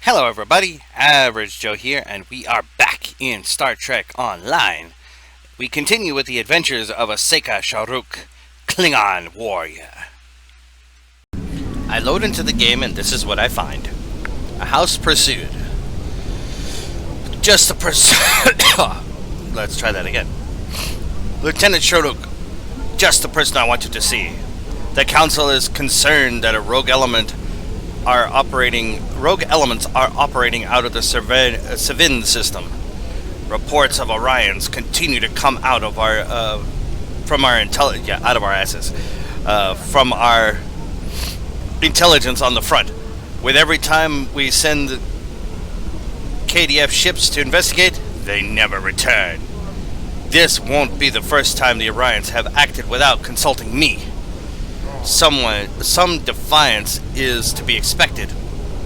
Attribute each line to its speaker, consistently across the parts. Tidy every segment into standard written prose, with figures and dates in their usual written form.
Speaker 1: Hello everybody, Average Joe here, and we are back in Star Trek Online. We continue with the adventures of a Seka Sharuk, Klingon warrior. I load into the game and this is what I find. A house pursued. Just the person... Let's try that again. Lieutenant Sharuk, just the person I wanted to see. The Council is concerned that rogue elements are operating out of the Savin system. Reports of Orions continue to come out of our from our intelligence on the front. With every time we send KDF ships to investigate, they never return. This won't be the first time the Orions have acted without consulting me. Some defiance is to be expected,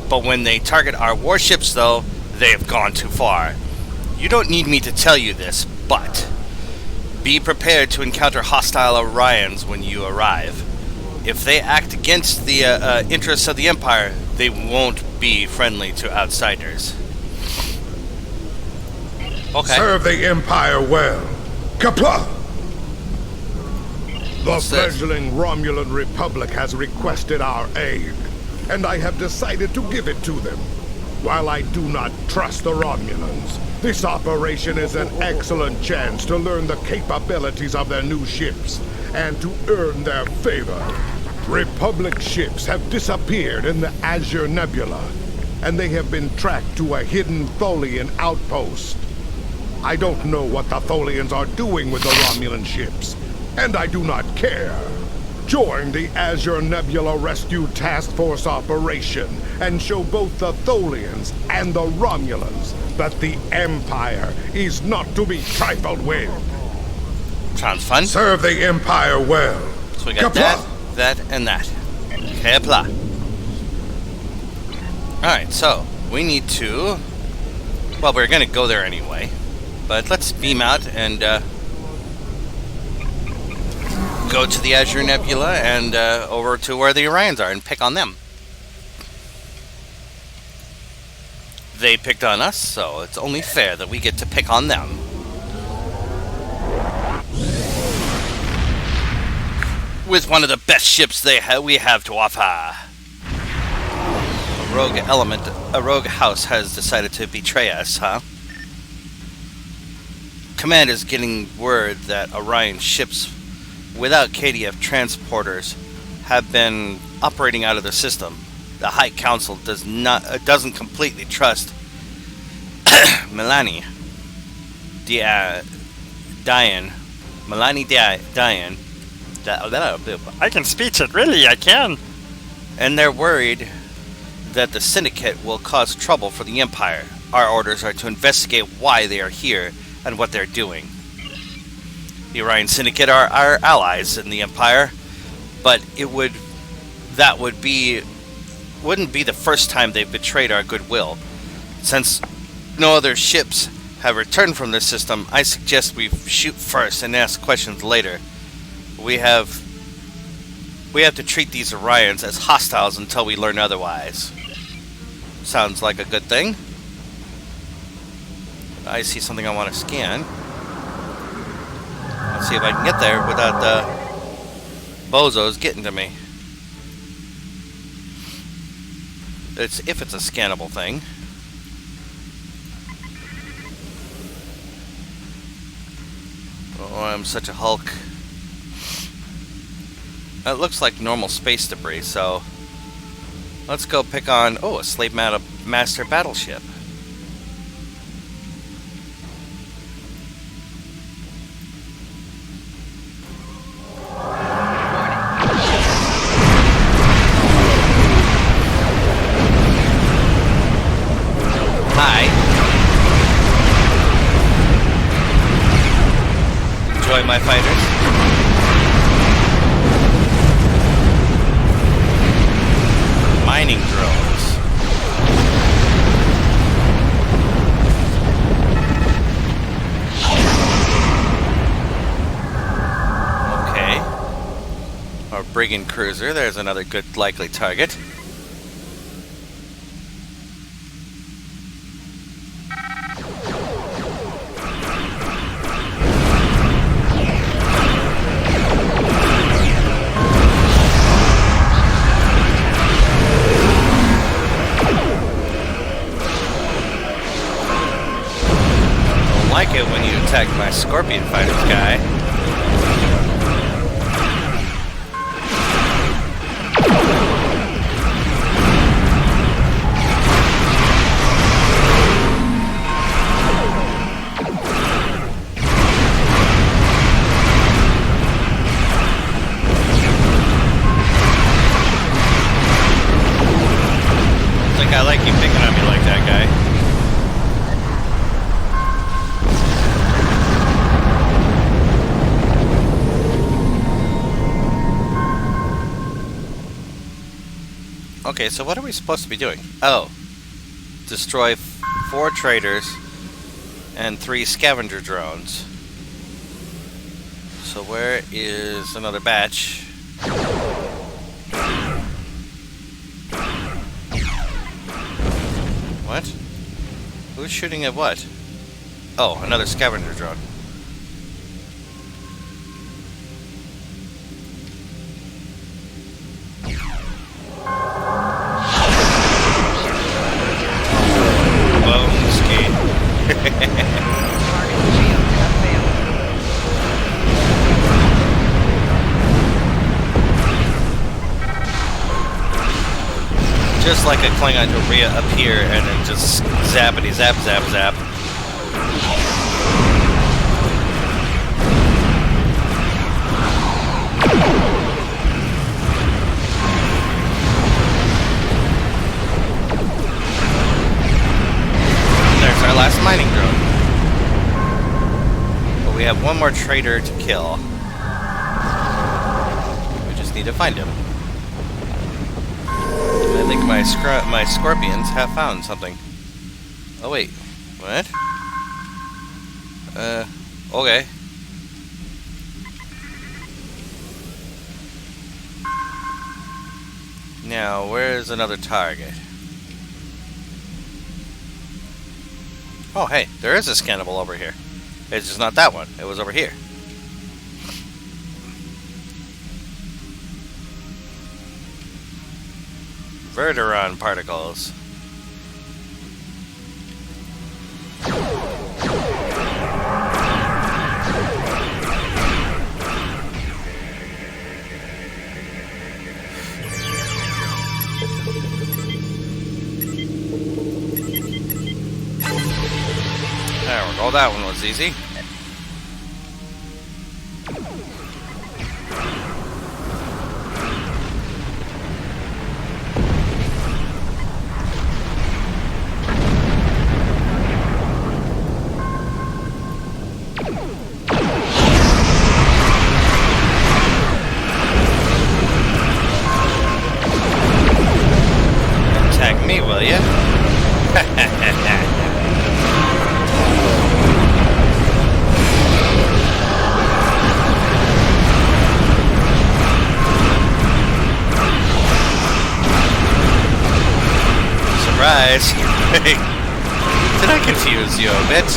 Speaker 1: but when they target our warships, though, they have gone too far. You don't need me to tell you this, but be prepared to encounter hostile Orions when you arrive. If they act against the interests of the Empire, they won't be friendly to outsiders. Okay.
Speaker 2: Serve the Empire well. Kapla! The fledgling Romulan Republic has requested our aid, and I have decided to give it to them. While I do not trust the Romulans, this operation is an excellent chance to learn the capabilities of their new ships and to earn their favor. Republic ships have disappeared in the Azure Nebula, and they have been tracked to a hidden Tholian outpost. I don't know what the Tholians are doing with the Romulan ships, and I do not care. Join the Azure Nebula Rescue Task Force operation and show both the Tholians and the Romulans that the Empire is not to be trifled with.
Speaker 1: Sounds fun.
Speaker 2: Serve the Empire well.
Speaker 1: So we got that, and that. Kepla. Alright, so we need to... Well, we're going to go there anyway. But let's beam out and go to the Azure Nebula and over to where the Orions are and pick on them. They picked on us, so it's only fair that we get to pick on them. With one of the best ships we have to offer. A rogue house has decided to betray us, huh? Command is getting word that Orion ships without KDF transporters have been operating out of the system. The High Council doesn't completely trust Melanie Diane.
Speaker 3: I can speak it, really, I can.
Speaker 1: And they're worried that the Syndicate will cause trouble for the Empire. Our orders are to investigate why they are here and what they're doing. The Orion Syndicate are our allies in the Empire, but wouldn't be the first time they've betrayed our goodwill. Since no other ships have returned from this system, I suggest we shoot first and ask questions later. We have to treat these Orions as hostiles until we learn otherwise. Sounds like a good thing. I see something I want to scan. Let's see if I can get there without the bozos getting to me. If it's a scannable thing. Oh, I'm such a Hulk. That looks like normal space debris, so let's go pick on, a slave master battleship. Enjoy my fighters. Mining drones. Okay. Our brigand cruiser, there's another good likely target. attack my scorpion fighters guy. I like you picking on me like that, guy. Okay, so what are we supposed to be doing? Oh. Destroy 4 traders and 3 scavenger drones. So where is another batch? What? Who's shooting at what? Oh, another scavenger drone. Boom, ski. Just like a Klingon to reappear and then just zappity zap zap zap. There's our last mining drone. But we have one more traitor to kill. We just need to find him. I think my scorpions have found something. Oh wait, what? Okay. Now, where's another target? Oh hey, there is a scannable over here. It's just not that one, it was over here. Verteron particles. There we go, that one was easy. Attack me, will ya? Surprise! Did I confuse you a bit?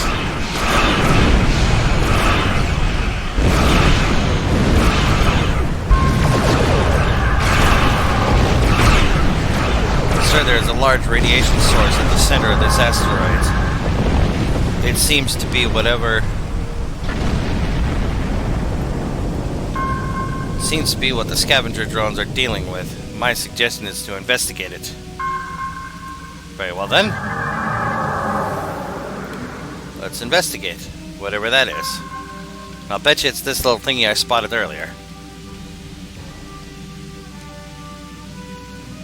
Speaker 1: Sir, there is a large radiation source at the center of this asteroid. It seems to be whatever... Seems to be what the scavenger drones are dealing with. My suggestion is to investigate it. Very well then. Let's investigate, whatever that is. I'll bet you it's this little thingy I spotted earlier.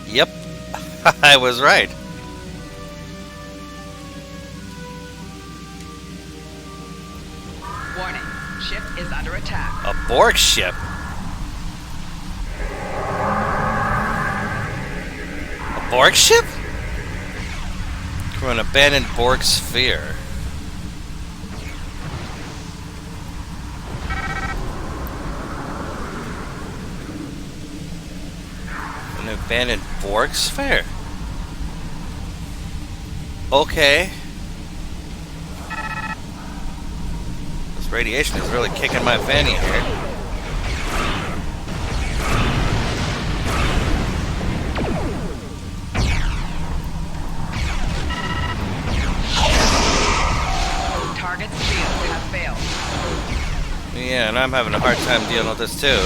Speaker 1: Yep, I was right.
Speaker 4: Warning, ship is under attack.
Speaker 1: A Borg ship? A Borg ship? From an abandoned Borg sphere. An abandoned Borg sphere? Okay. This radiation is really kicking my fanny here.
Speaker 4: Target's shields have failed.
Speaker 1: Yeah, and I'm having a hard time dealing with this too.
Speaker 4: Lower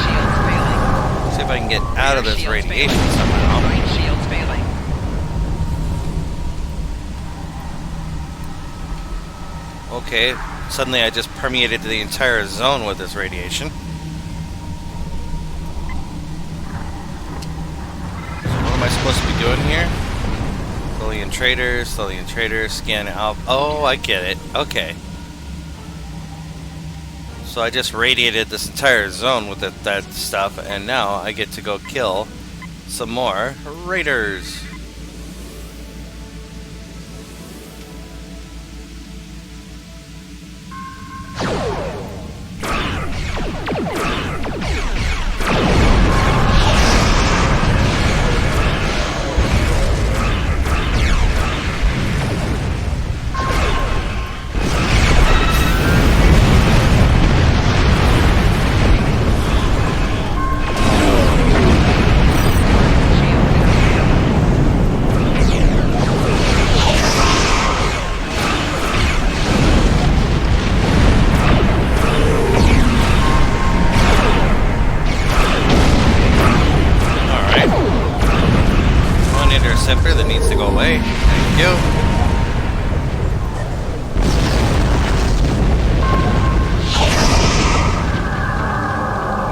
Speaker 4: shields failing.
Speaker 1: See if I can get out of
Speaker 4: Rear
Speaker 1: this
Speaker 4: shields
Speaker 1: radiation
Speaker 4: failing.
Speaker 1: somehow.
Speaker 4: Right shields failing.
Speaker 1: Okay, suddenly I just permeated the entire zone with this radiation. So what am I supposed to be doing here? Slowly in traders, scan out. Oh, I get it. Okay. So I just radiated this entire zone with that stuff, and now I get to go kill some more raiders. That needs to go away. Thank you.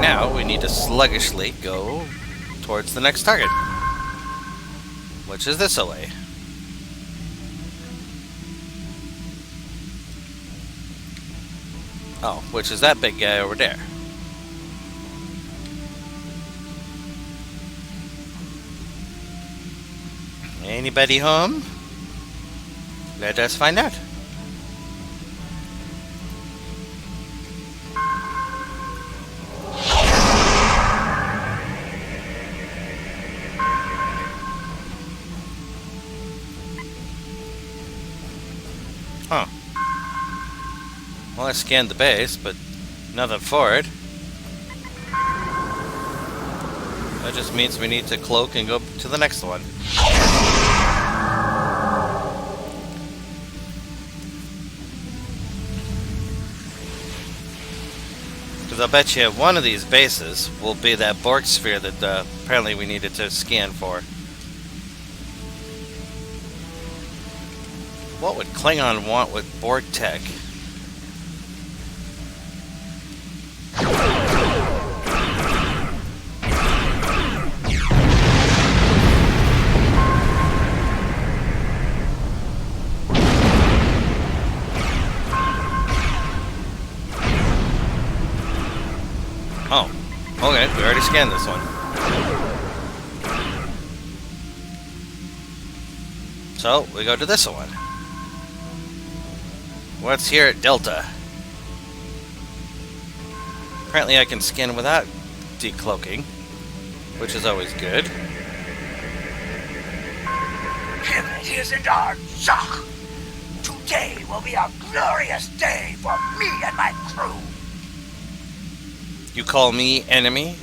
Speaker 1: Now we need to sluggishly go towards the next target, which is this away. Oh, which is that big guy over there. Anybody home? Let us find out. Huh. Well, I scanned the base, but nothing for it. That just means we need to cloak and go to the next one. Because I'll bet you one of these bases will be that Borg sphere that apparently we needed to scan for. What would Klingon want with Borg tech? Oh, okay, we already scanned this one. So, we go to this one. What's here at Delta? Apparently I can scan without decloaking, which is always good.
Speaker 5: It isn't our shock. Today will be a glorious day for me and my crew.
Speaker 1: You call me enemy?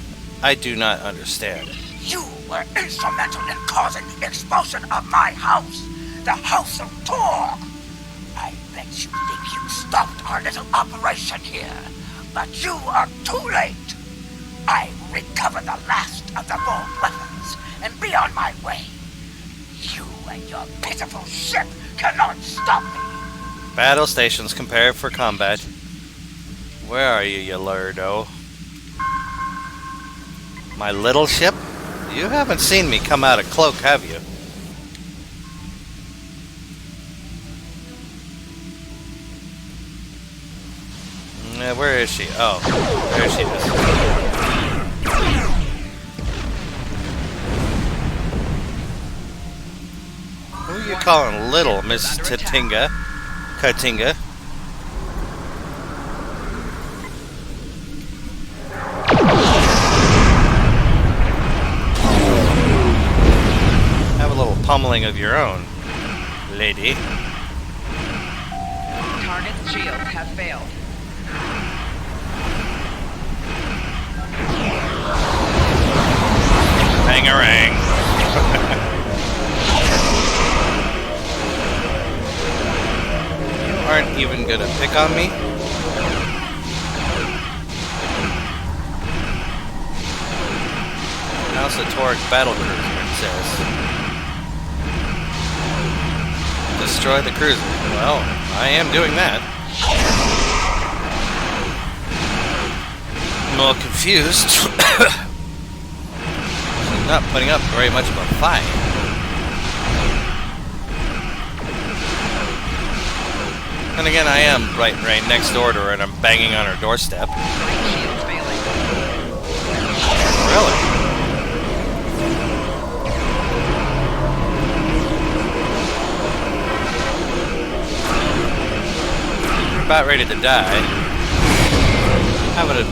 Speaker 1: I do not understand.
Speaker 5: You were instrumental in causing the expulsion of my house, the House of Torg. I bet you think you stopped our little operation here, but you are too late. I recover the last of the bold weapons and be on my way. You and your pitiful ship cannot stop me.
Speaker 1: Battle stations compared for combat. Where are you, lurdo? My little ship? You haven't seen me come out of cloak, have you? Where is she? Oh, there she is. Who are you calling little, Miss Tatinga? Katinga? Have a little pummeling of your own, lady.
Speaker 4: Target's shields have failed.
Speaker 1: Bangarang. You aren't even gonna pick on me? House of Torg battle cruiser, it says. Destroy the cruiser. Well, I am doing that. I'm a little confused. She's not putting up very much of a fight. And again, I am right next door to her, and I'm banging on her doorstep.
Speaker 4: Shields failing.
Speaker 1: Really? You're about ready to die. Having a...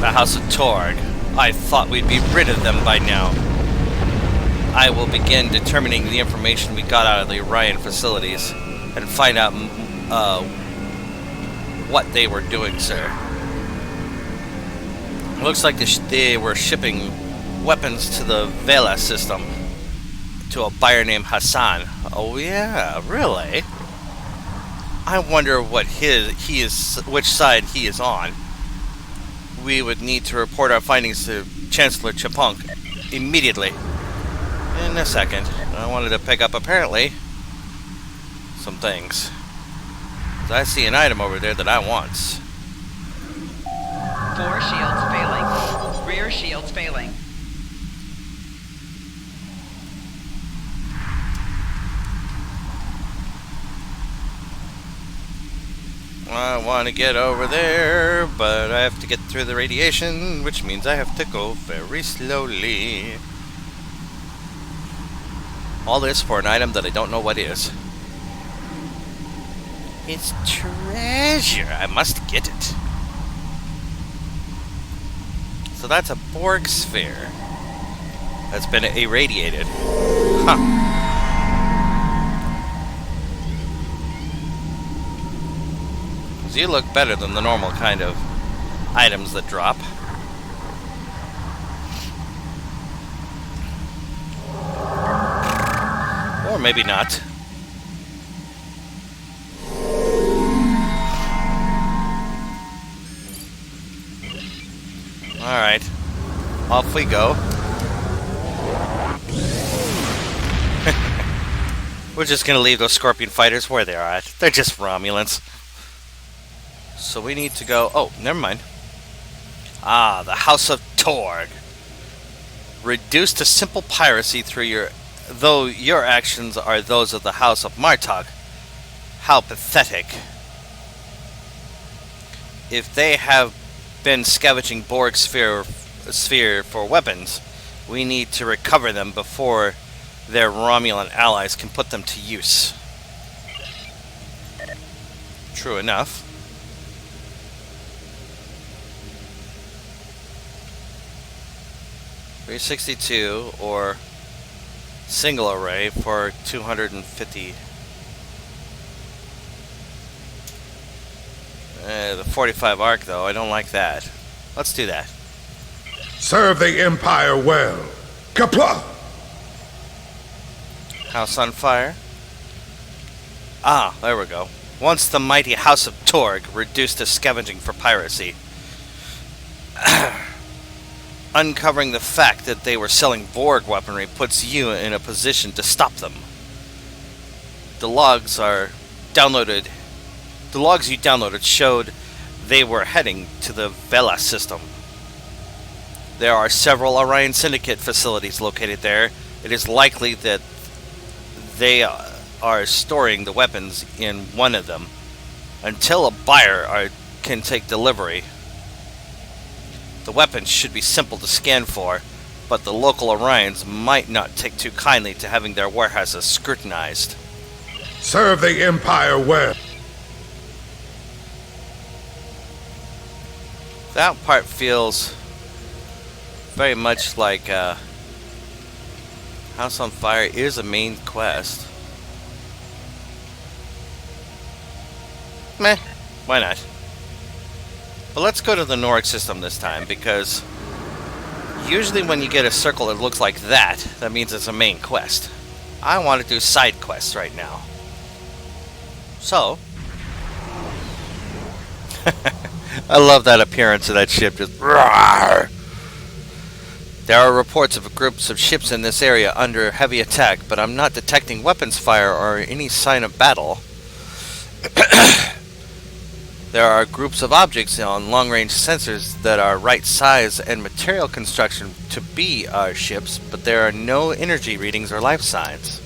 Speaker 1: The House of Torg. I thought we'd be rid of them by now. I will begin determining the information we got out of the Orion facilities and find out what they were doing, sir. It looks like they were shipping weapons to the Vela system to a buyer named Hassan. Oh yeah, really? I wonder what which side he is on. We would need to report our findings to Chancellor Chapunk immediately. In a second. I wanted to pick up, apparently, some things. 'Cause I see an item over there that I want.
Speaker 4: 4 shields failing. Rear shields failing.
Speaker 1: I want to get over there, but I have to get through the radiation, which means I have to go very slowly. All this for an item that I don't know what is. It's treasure. I must get it. So that's a Borg sphere that's been irradiated. Huh. So you look better than the normal kind of items that drop. Or maybe not. Alright. Off we go. We're just gonna leave those Scorpion fighters where they are at. They're just Romulans. So we need to go... Oh, never mind. Ah, the House of Torg. Reduced to simple piracy through your... Though your actions are those of the House of Martok. How pathetic. If they have been scavenging Borg sphere for weapons, we need to recover them before their Romulan allies can put them to use. True enough. $362 or single array for 250. The 45 arc, though, I don't like that. Let's do that.
Speaker 2: Serve the Empire well. Kapla!
Speaker 1: House on fire. Ah, there we go. Once the mighty House of Torg reduced to scavenging for piracy. Uncovering the fact that they were selling Borg weaponry puts you in a position to stop them. The logs you downloaded showed they were heading to the Vela system. There are several Orion Syndicate facilities located there. It is likely that they are storing the weapons in one of them until a buyer can take delivery. The weapons should be simple to scan for, but the local Orions might not take too kindly to having their warehouses scrutinized.
Speaker 2: Serve the Empire well.
Speaker 1: That part feels very much like House on Fire is a main quest. Meh, why not? But let's go to the Norg system this time, because usually when you get a circle that looks like that, that means it's a main quest. I want to do side quests right now. So, I love that appearance of that ship, just roar. There are reports of groups of ships in this area under heavy attack, but I'm not detecting weapons fire or any sign of battle. There are groups of objects on long-range sensors that are right size and material construction to be our ships, but there are no energy readings or life signs.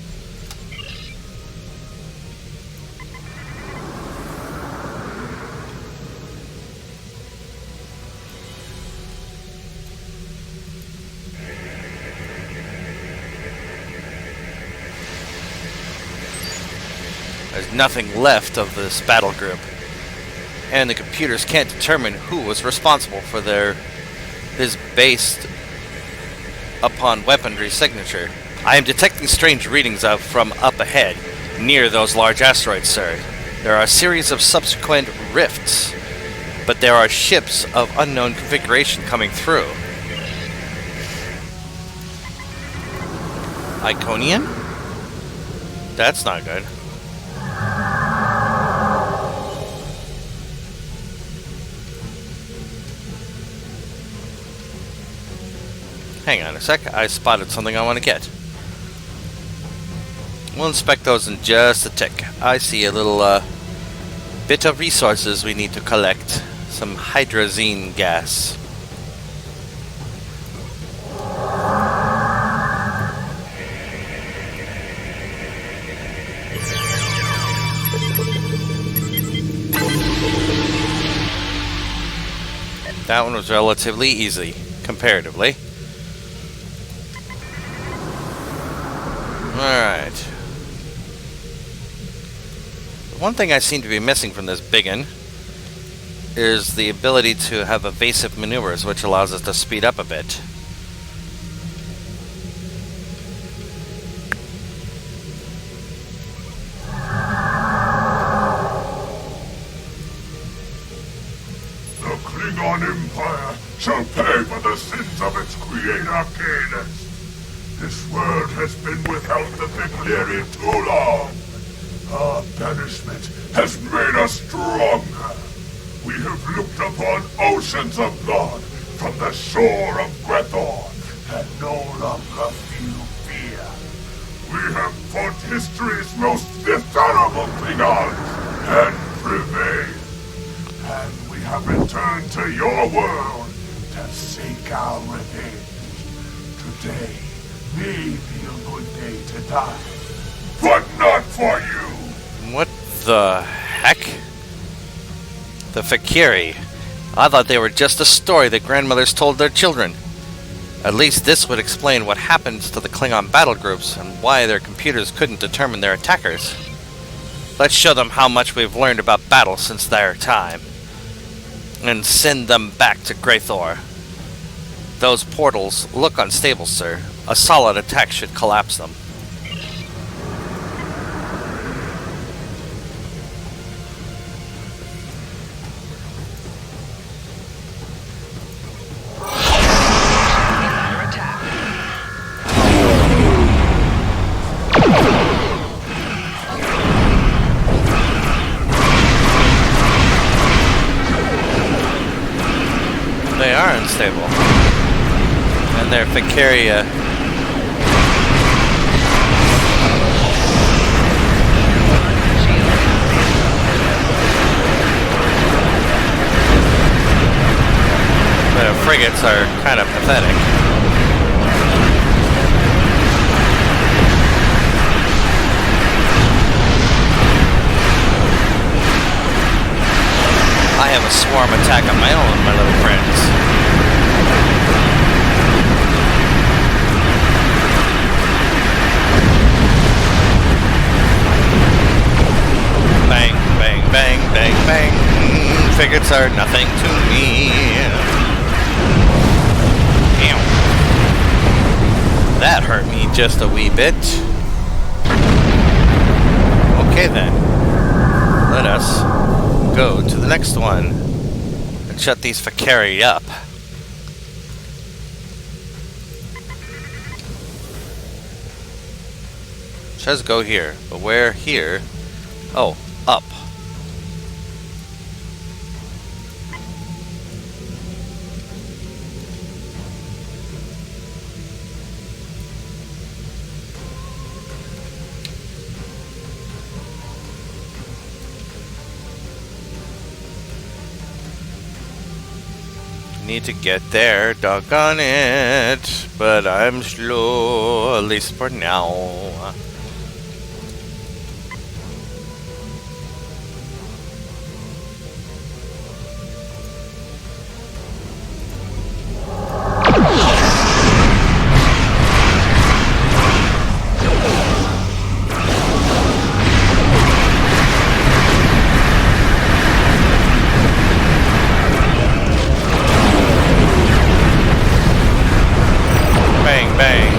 Speaker 1: There's nothing left of this battle group, and the computers can't determine who was responsible for this based upon weaponry signature. I am detecting strange readings from up ahead, near those large asteroids, sir. There are a series of subsequent rifts, but there are ships of unknown configuration coming through. Iconian? That's not good. Hang on a sec, I spotted something I want to get. We'll inspect those in just a tick. I see a little bit of resources we need to collect. Some hydrazine gas. That one was relatively easy, comparatively. Alright. One thing I seem to be missing from this biggin is the ability to have evasive maneuvers, which allows us to speed up a bit.
Speaker 2: The Klingon Empire shall pay for the sins of its creator, Canis. This world has been without the fek'lari too long. Our banishment has made us stronger. We have looked upon oceans of blood from the shore of Grethor and no longer feel fear. We have fought history's most dishonorable Klingons and prevailed. And we have returned to your world to seek our revenge. Today may be a good day to die, but not for you!
Speaker 1: What the heck? The fek'lari. I thought they were just a story that grandmothers told their children. At least this would explain what happens to the Klingon battle groups and why their computers couldn't determine their attackers. Let's show them how much we've learned about battle since their time, and send them back to Grethor. Those portals look unstable, sir. A solid attack should collapse them.
Speaker 4: Under attack.
Speaker 1: They are unstable. And their fek'lari the frigates are kind of pathetic. I have a swarm attack of my own, my little friends. Bang, bang, bang, bang, bang. Frigates are nothing to me. Ow. That hurt me just a wee bit. Okay then. Let us go to the next one and shut these fek'lari up. says go here, but where here? Oh, up. Need to get there, doggone it. But I'm slow, at least for now.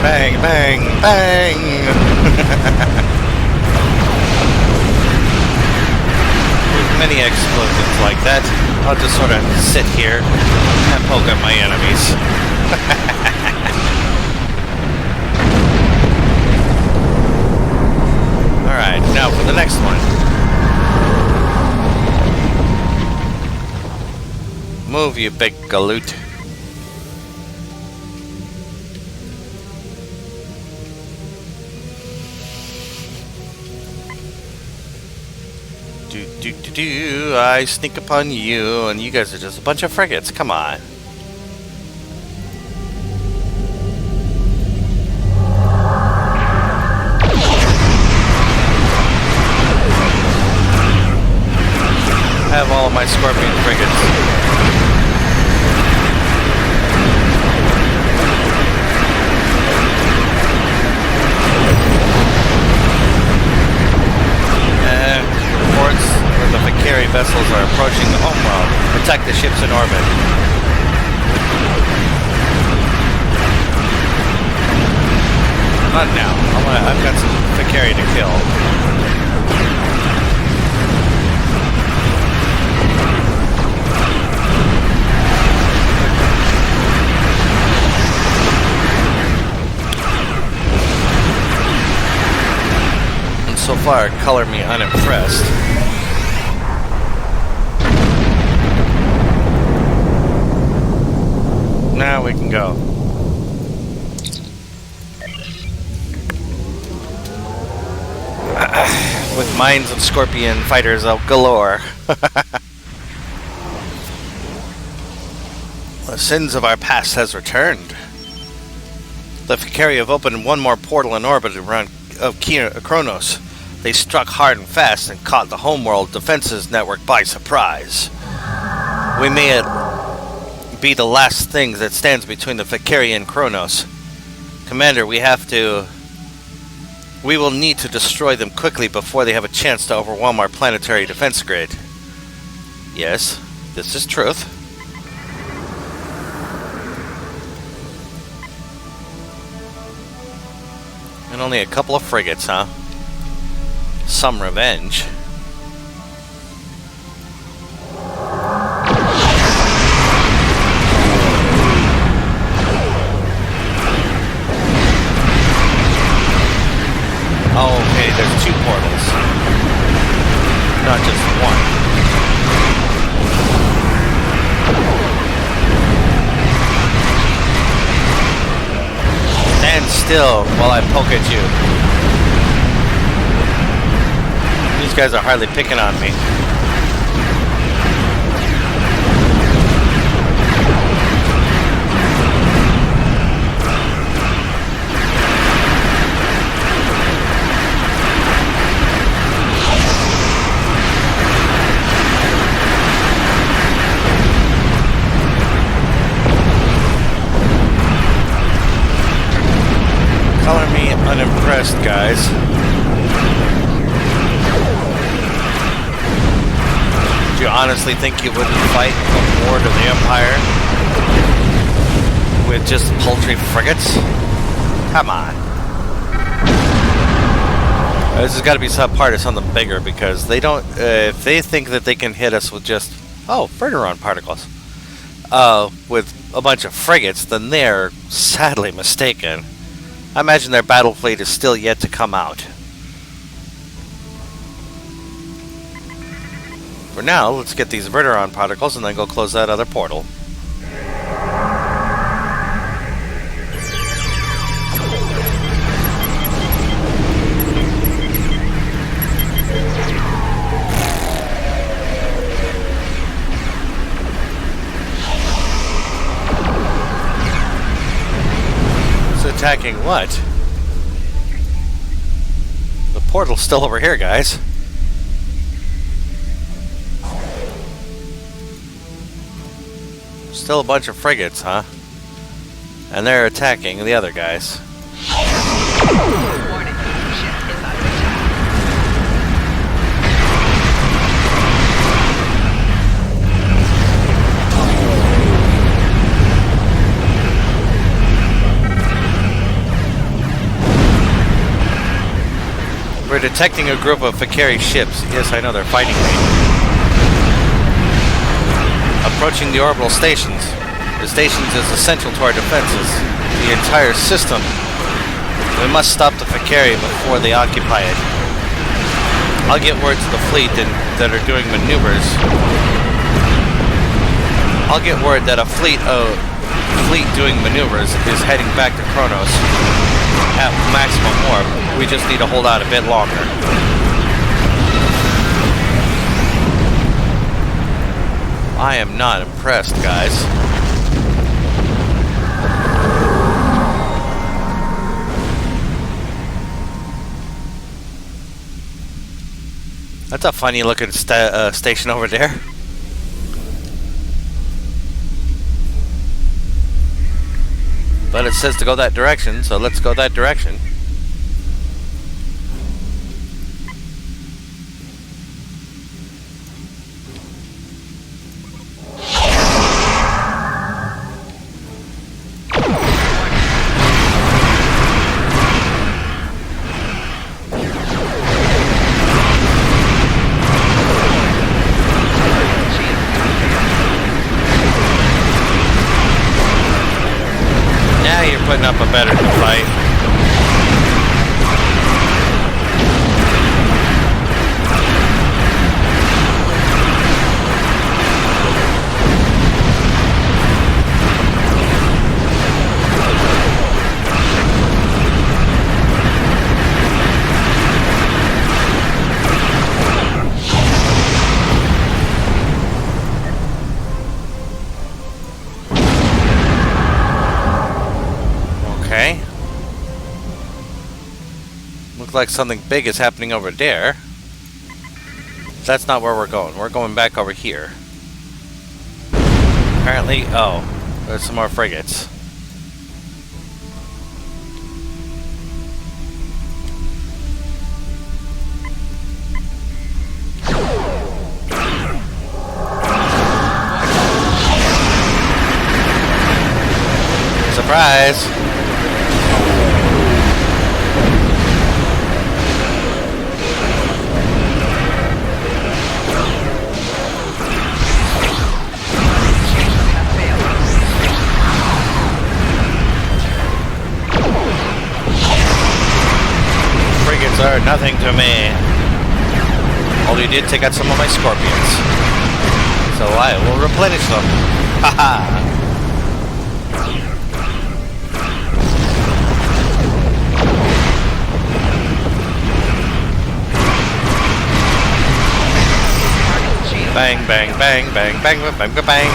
Speaker 1: Bang, bang, bang! With many explosions like that, I'll just sort of sit here and poke at my enemies. Alright, now for the next one. Move, you big galoot. I sneak upon you, and you guys are just a bunch of frigates. Come on. Have all of my Scorpion frigates. The fek'lari vessels are approaching the homeworld. Protect the ships in orbit. Not now. I've got some fek'lari to kill. And so far, color me unimpressed. Now we can go. With mines of Scorpion fighters of galore. The sins of our past has returned. The fek'lari have opened one more portal in orbit around of Kronos. They struck hard and fast and caught the homeworld defenses network by surprise. We may be the last thing that stands between the fek'lari and Kronos. Commander, we will need to destroy them quickly before they have a chance to overwhelm our planetary defense grid. Yes, this is truth. And only a couple of frigates, huh? Some revenge. Oh, okay, there's two portals. Not just one. Stand still while I poke at you. These guys are hardly picking on me. Color me unimpressed, guys. Do you honestly think you wouldn't fight a war to the Empire with just paltry frigates? Come on. This has got to be some part of something bigger, because they don't. If they think that they can hit us with just Verneron particles, with a bunch of frigates, then they're sadly mistaken. I imagine their battle fleet is still yet to come out. For now, let's get these Verteron particles and then go close that other portal. Attacking what? The portal's still over here, guys. Still a bunch of frigates, huh? And they're attacking the other guys.
Speaker 4: Warning, ship is under attack.
Speaker 1: We're detecting a group of fek'lari ships. Yes, I know they're fighting me. Approaching the orbital stations. The stations is essential to our defenses. The entire system. We must stop the fek'lari before they occupy it. I'll get word to the fleet that are doing maneuvers. I'll get word that a fleet doing maneuvers is heading back to Kronos at maximum warp. We just need to hold out a bit longer. I am not impressed, guys. That's a funny looking station over there. But it says to go that direction, so let's go that direction. Putting up a better fight. Okay. Looks like something big is happening over there. That's not where we're going. We're going back over here. Apparently, oh, there's some more frigates. Surprise! Frigates are nothing to me. Although you did take out some of my scorpions. So I will replenish them. Haha! Bang, bang, bang, bang, bang, bang, bang, bang.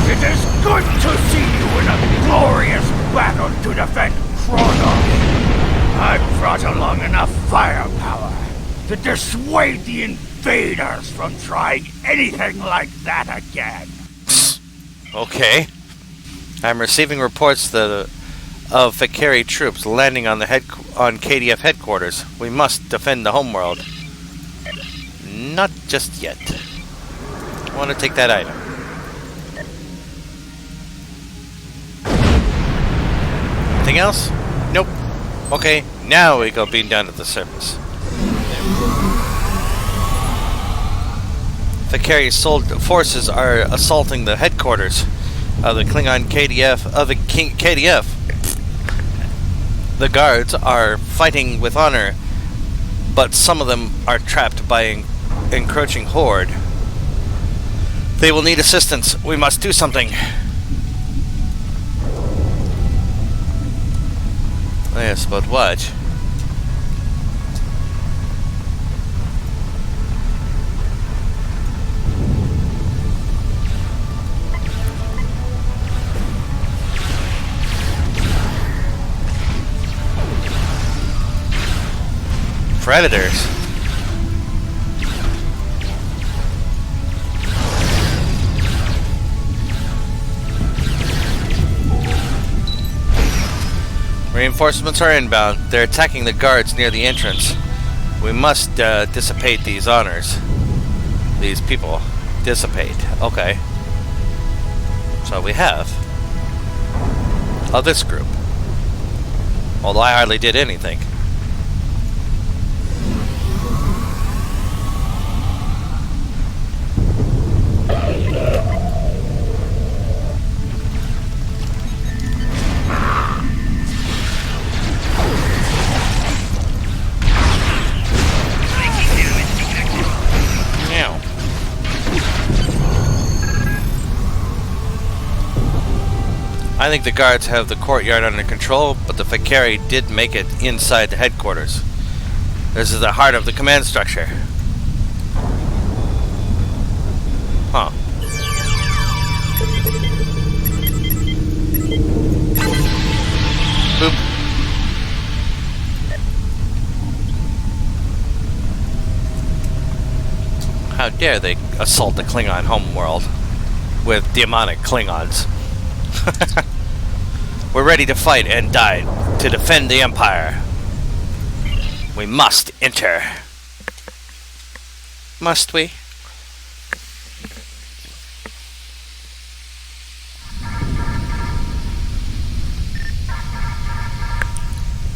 Speaker 5: It is good to see you in a glorious battle to defend Kronos. I've brought along enough firepower to dissuade the invaders from trying anything like that again.
Speaker 1: Okay. I'm receiving reports of fek'lari troops landing on KDF headquarters. We must defend the homeworld. Not just yet. I want to take that item. Anything else? Nope. Okay, now we go beam down to the surface. Fek'lari forces are assaulting the headquarters of the Klingon KDF. The guards are fighting with honor, but some of them are trapped by an encroaching horde. They will need assistance. We must do something. Yes, but what? Predators. Reinforcements are inbound. They're attacking the guards near the entrance. We must dissipate these honors. These people. Dissipate. Okay. So we have. Oh, this group. Although I hardly did anything. I think the guards have the courtyard under control, but the fek'lari did make it inside the headquarters. This is the heart of the command structure. Huh. Boop. How dare they assault the Klingon homeworld with demonic Klingons. We're ready to fight and die to defend the Empire. We must enter. Must we?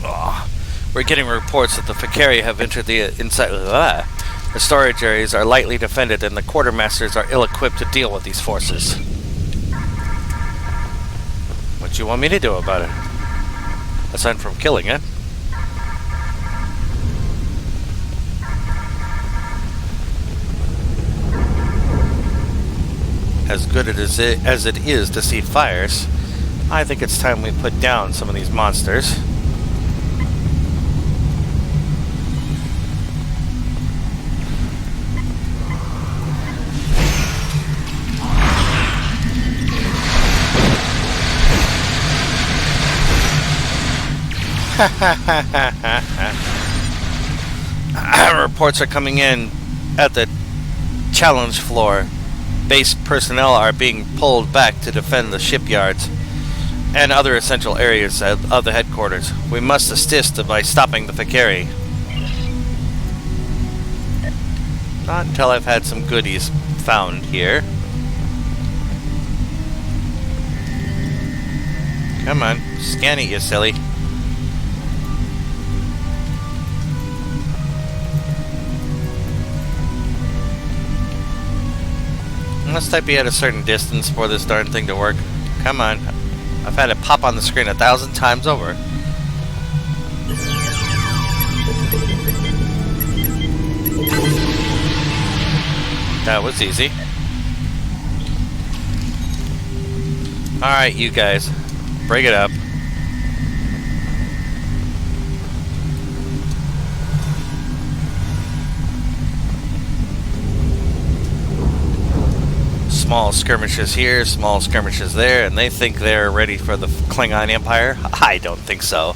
Speaker 1: Oh, we're getting reports that the fek'lari have entered the inside. The storage areas are lightly defended, and the quartermasters are ill-equipped to deal with these forces. What you want me to do about it? Aside from killing it. As good as it is to see fires, I think it's time we put down some of these monsters. Reports are coming in at the challenge floor. Base personnel are being pulled back to defend the shipyards and other essential areas of the headquarters. We must assist by stopping the fek'lari. Not until I've had some goodies found here. Come on, scan it, you silly. Must I be at a certain distance for this darn thing to work? Come on. I've had it pop on the screen 1,000 times over. That was easy. Alright, you guys. Bring it up. Small skirmishes here, small skirmishes there, and they think they're ready for the Klingon Empire? I don't think so.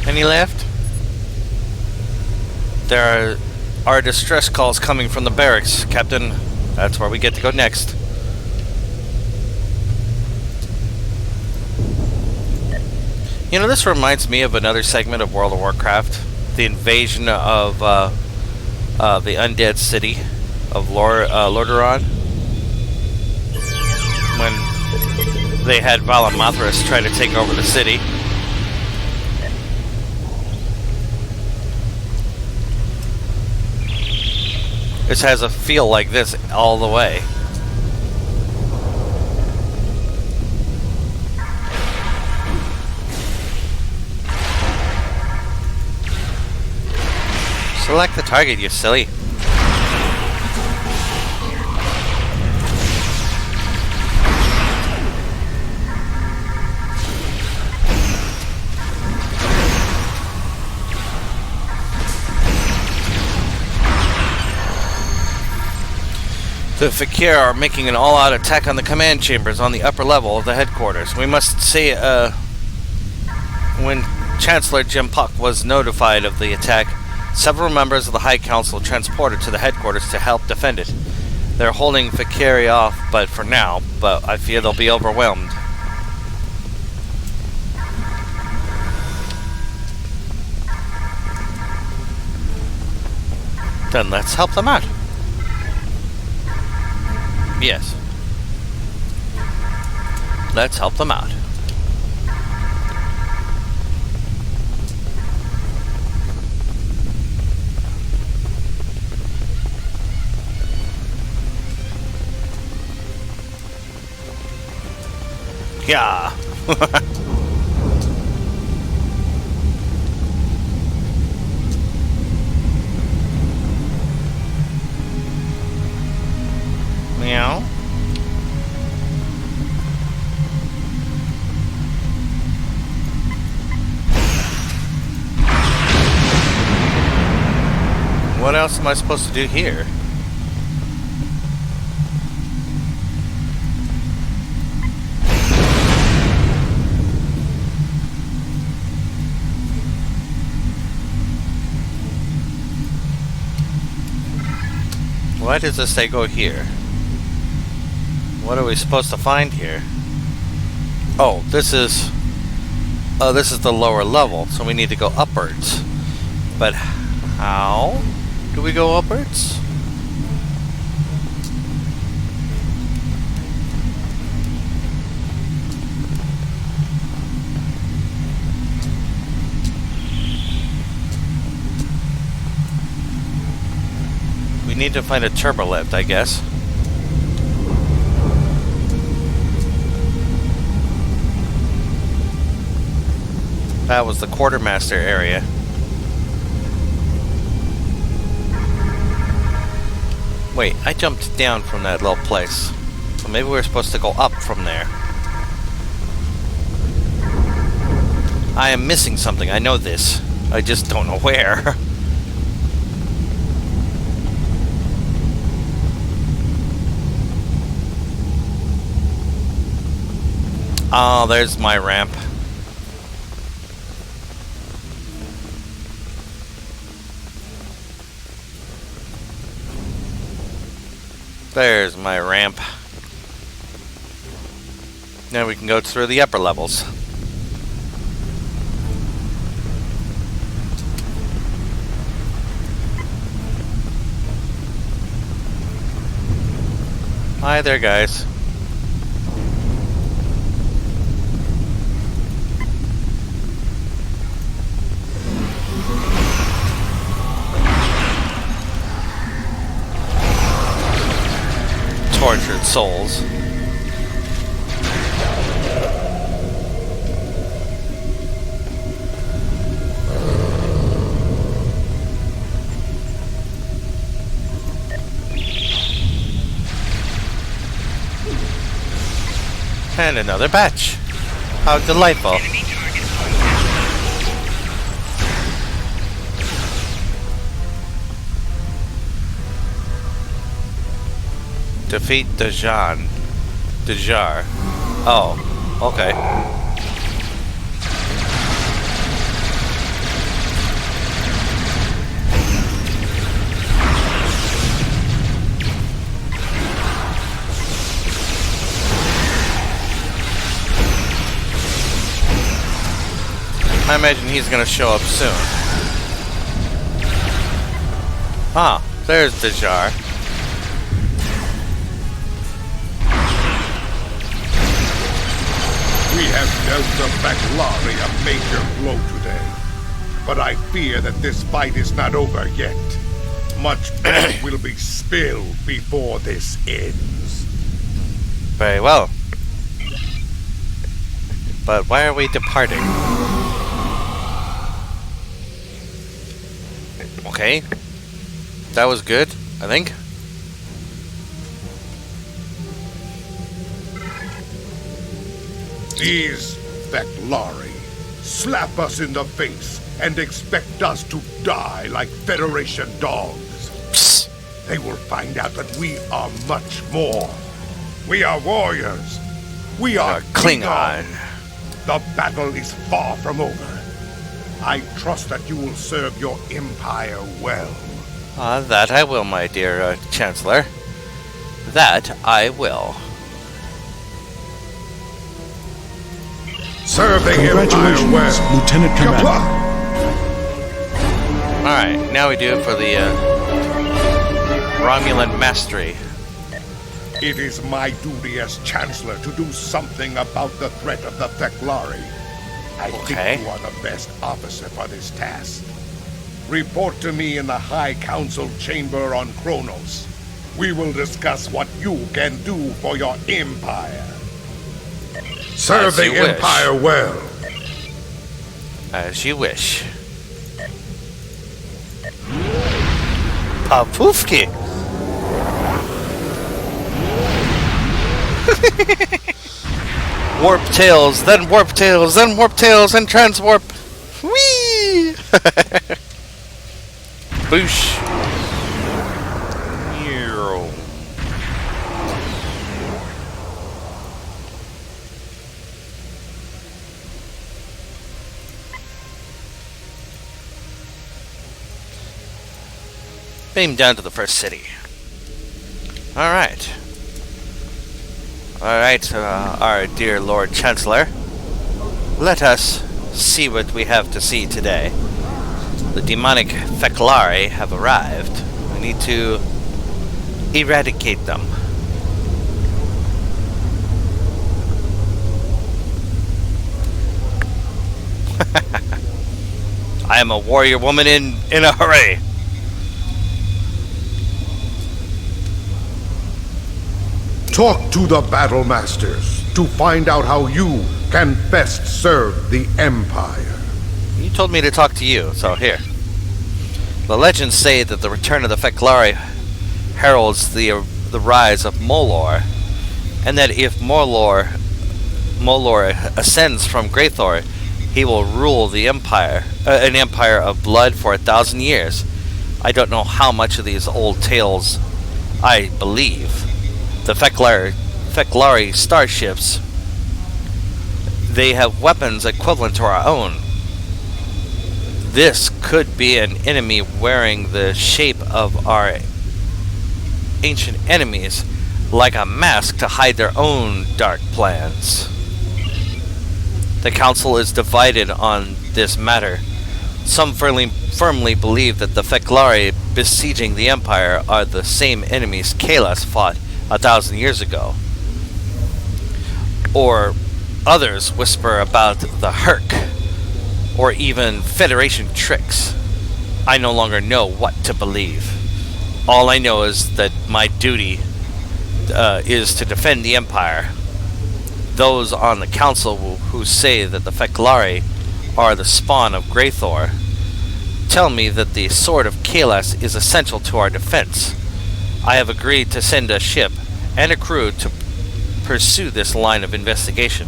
Speaker 1: Any left? There are distress calls coming from the barracks, Captain. That's where we get to go next. You know, this reminds me of another segment of World of Warcraft, the invasion of the undead city of Lordaeron, when they had Valamathras try to take over the city. This has a feel like this all the way. Select the target, you silly. The fek'lari are making an all-out attack on the command chambers on the upper level of the headquarters. We must say, when Chancellor Jempok was notified of the attack, several members of the High Council transported to the headquarters to help defend it. They're holding fek'lari off, but for now, but I fear they'll be overwhelmed. Then let's help them out. Yes. Let's help them out. Yeah. Meow. What else am I supposed to do here? Why does this say go here? What are we supposed to find here? Oh, this is the lower level, so we need to go upwards. But how do we go upwards? We need to find a turbo lift, I guess. That was the quartermaster area. Wait, I jumped down from that little place. So maybe we're supposed to go up from there. I am missing something, I know this. I just don't know where. Oh, there's my ramp. There's my ramp. Now we can go through the upper levels. Hi there, guys. Tortured souls. And another batch. How delightful. Defeat Dejar. Oh, okay. I imagine he's gonna show up soon. Ah, there's the jar.
Speaker 2: We have dealt the fek'lari a major blow today. But I fear that this fight is not over yet. Much blood will be spilled before this ends.
Speaker 1: Very well. But why are we departing? Okay. That was good, I think.
Speaker 2: These fek'lari slap us in the face and expect us to die like Federation dogs.
Speaker 1: Psst.
Speaker 2: They will find out that we are much more. We are warriors. We are
Speaker 1: Klingon.
Speaker 2: The battle is far from over. I trust that you will serve your empire well.
Speaker 1: That I will, my dear Chancellor. That I will.
Speaker 2: Serve the empire
Speaker 6: Congratulations,
Speaker 2: well.
Speaker 6: Lieutenant Commander.
Speaker 1: Alright, now we do it for the Romulan Mastery.
Speaker 2: It is my duty as Chancellor to do something about the threat of the fek'lari. I
Speaker 1: Okay.
Speaker 2: think you are the best officer for this task. Report to me in the High Council chamber on Kronos. We will discuss what you can do for your empire. Serve
Speaker 1: As
Speaker 2: the
Speaker 1: you wish.
Speaker 2: empire well.
Speaker 1: As you wish. Papoofki! Warp tails, then warp tails, then warp tails, and transwarp. Whee! Boosh. Euro. Beam down to the first city. Alright. Alright, our dear Lord Chancellor. Let us see what we have to see today. The demonic fek'lari have arrived. We need to eradicate them. I am a warrior woman in a hurry.
Speaker 2: Talk to the battle masters to find out how you can best serve the empire.
Speaker 1: You told me to talk to you, so here. The legends say that the return of the fek'lari heralds the rise of Molor, and that if Molor ascends from Greythor, he will rule the empire, an empire of blood for 1,000 years. I don't know how much of these old tales I believe. The fek'lari starships, they have weapons equivalent to our own. This could be an enemy wearing the shape of our ancient enemies, like a mask to hide their own dark plans. The council is divided on this matter. Some firmly believe that the fek'lari besieging the empire are the same enemies Kalas fought 1,000 years ago. Or others whisper about the Herc, or even Federation tricks. I no longer know what to believe. All I know is that my duty is to defend the Empire. Those on the council who say that the fek'lari are the spawn of Greythor tell me that the Sword of Kalas is essential to our defense. I have agreed to send a ship and a crew to pursue this line of investigation.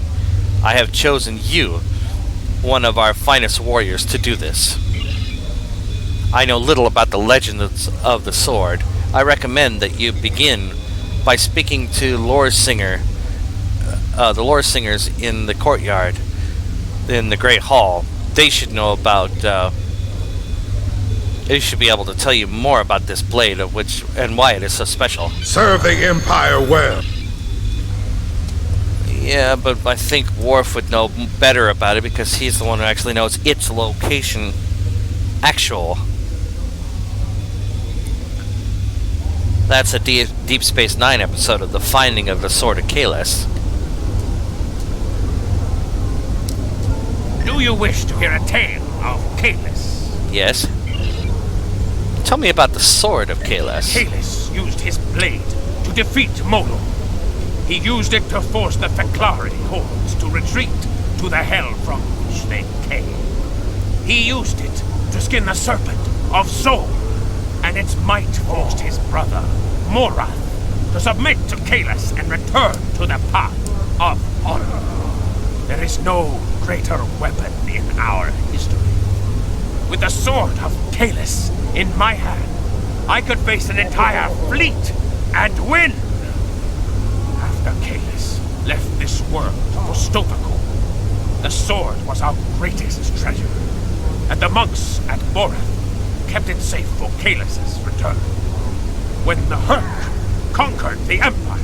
Speaker 1: I have chosen you, one of our finest warriors, to do this. I know little about the legends of the sword. I recommend that you begin by speaking to the lore singers in the courtyard, in the Great Hall. They should know about. They should be able to tell you more about this blade, of which and why it is so special.
Speaker 2: Serve the empire well.
Speaker 1: Yeah, but I think Worf would know better about it because he's the one who actually knows its location. Actual. That's a Deep Space Nine episode of The Finding of the Sword of Kahless.
Speaker 6: Do you wish to hear a tale of Kahless?
Speaker 1: Yes. Tell me about the Sword of Kahless.
Speaker 6: Kahless used his blade to defeat Molo. He used it to force the fek'lari hordes to retreat to the hell from which they came. He used it to skin the serpent of Sol, and its might forced his brother, Morath, to submit to Kahless and return to the path of honor. There is no greater weapon in our history. With the sword of Kahless in my hand, I could face an entire fleet and win. After Kahless left this world for Stovaco, the sword was our greatest treasure, and the monks at Borath kept it safe for Kahless's return. When the Herc conquered the Empire,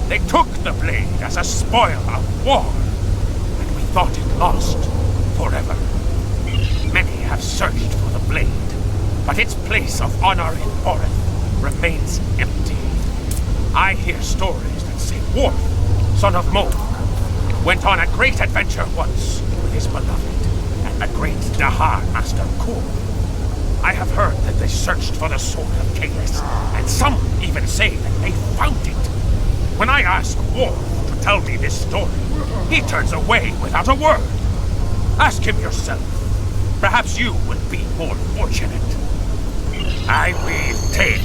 Speaker 6: they took the blade as a spoil of war, and we thought it lost forever. Many have searched for the blade, but its place of honor in Borath remains empty. I hear stories that say Worf, son of Mog, went on a great adventure once with his beloved and the great Dahar Master Kur. I have heard that they searched for the sword of Kahless, and some even say that they found it. When I ask Worf to tell me this story, he turns away without a word. Ask him yourself. Perhaps you would be more fortunate. I weave tale.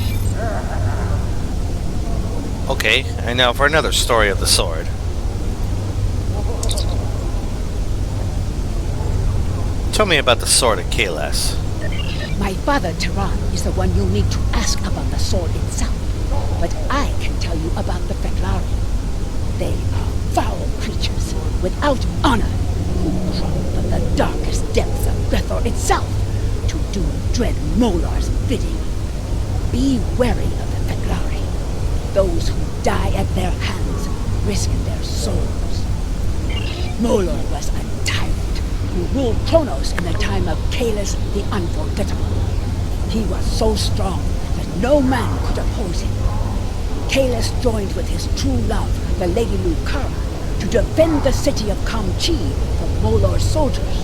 Speaker 1: Okay, and now for another story of the sword. Tell me about the Sword of Kahless.
Speaker 7: My father, Tehran, is the one you need to ask about the sword itself. But I can tell you about the fek'lari. They are foul creatures without honor who crawl from the darkest depths of Grethor itself to do dread Molar's bidding. Be wary of the fek'lari. Those who die at their hands risk their souls. Molar was a tyrant who ruled Kronos in the time of Kahless the Unforgettable. He was so strong that no man could oppose him. Kahless joined with his true love, the Lady Lukara, to defend the city of Kamchi from Molar's soldiers.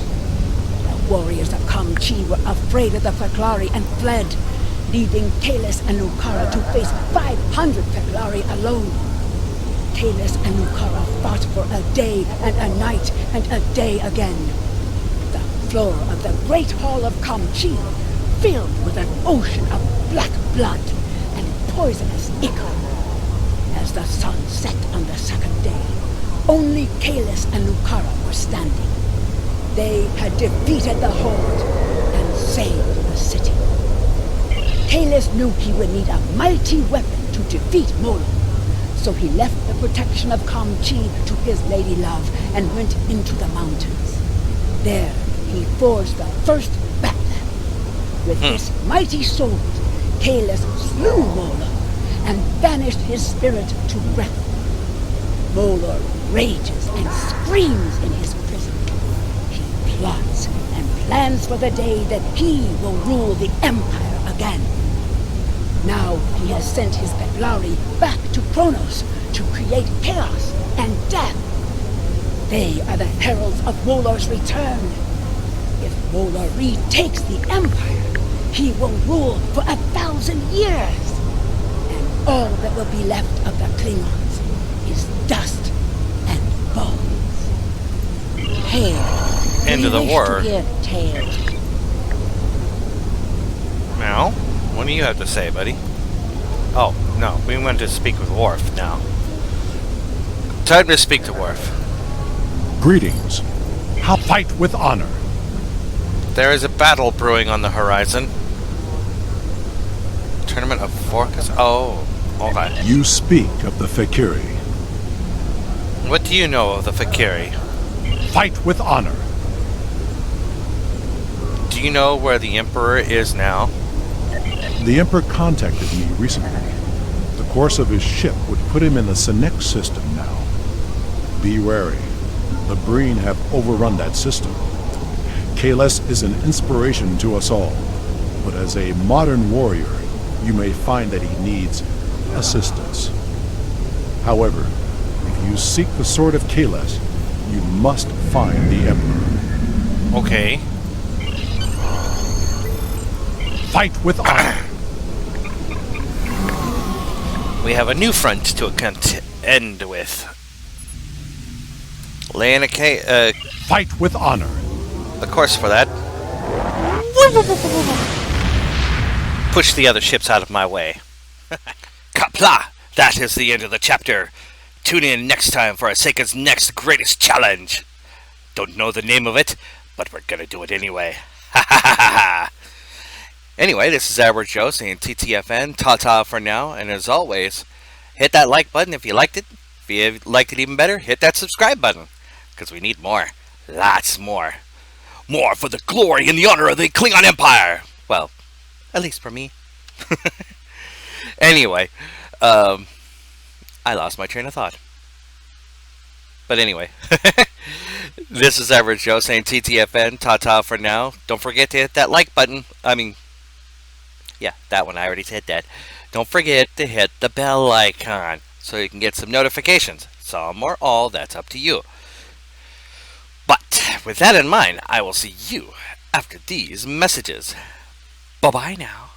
Speaker 7: The warriors of Kamchi were afraid of the fek'lari and fled, leaving Kahless and Lukara to face 500 fek'lari alone. Kahless and Lukara fought for a day and a night and a day again. The floor of the Great Hall of Kamchi filled with an ocean of black blood and poisonous ichor. As the sun set on the second day, only Kahless and Lukara were standing. They had defeated the horde and saved the city. Kahless knew he would need a mighty weapon to defeat Molar, so he left the protection of Kamchi to his lady love and went into the mountains. There, he forged the first battle. With his mighty sword, Kahless slew Molar and banished his spirit to Grethor. Molar rages and screams in his prison. He plots and plans for the day that he will rule the Empire again. Now he has sent his fek'lari back to Kronos to create chaos and death. They are the heralds of Molar's return. If Molar retakes the Empire, he will rule for 1,000 years. And all that will be left of the Klingons is dust and bones. Hail.
Speaker 1: End of the war.
Speaker 7: Tales.
Speaker 1: Now, what do you have to say, buddy? Oh, no, we want to speak with Worf now. Time to speak to Worf.
Speaker 8: Greetings. How fight with honor?
Speaker 1: There is a battle brewing on the horizon. Tournament of Forcas? Oh, okay.
Speaker 8: You speak of the fek'lari.
Speaker 1: What do you know of the fek'lari?
Speaker 8: Fight with honor.
Speaker 1: Do you know where the Emperor is now?
Speaker 8: The Emperor contacted me recently. The course of his ship would put him in the Senex system now. Be wary. The Breen have overrun that system. Kahless is an inspiration to us all, but as a modern warrior, you may find that he needs assistance. However, if you seek the sword of Kahless, you must find the Emperor.
Speaker 1: Okay.
Speaker 8: Fight with honor.
Speaker 1: We have a new front to contend with.
Speaker 8: Fight with honor.
Speaker 1: The course for that. Push the other ships out of my way. Kapla! That is the end of the chapter. Tune in next time for Aseka's next greatest challenge. Don't know the name of it, but we're gonna do it anyway. Ha ha ha ha! Anyway, this is Average Joe saying TTFN, ta-ta for now, and as always, hit that like button if you liked it. If you liked it even better, hit that subscribe button, because we need more. Lots more. More for the glory and the honor of the Klingon Empire! Well, at least for me. Anyway, I lost my train of thought. But anyway, this is Average Joe saying TTFN, ta-ta for now. Don't forget to hit that like button. Yeah, that one, I already said that. Don't forget to hit the bell icon so you can get some notifications. Some or all, that's up to you. But with that in mind, I will see you after these messages. Bye-bye now.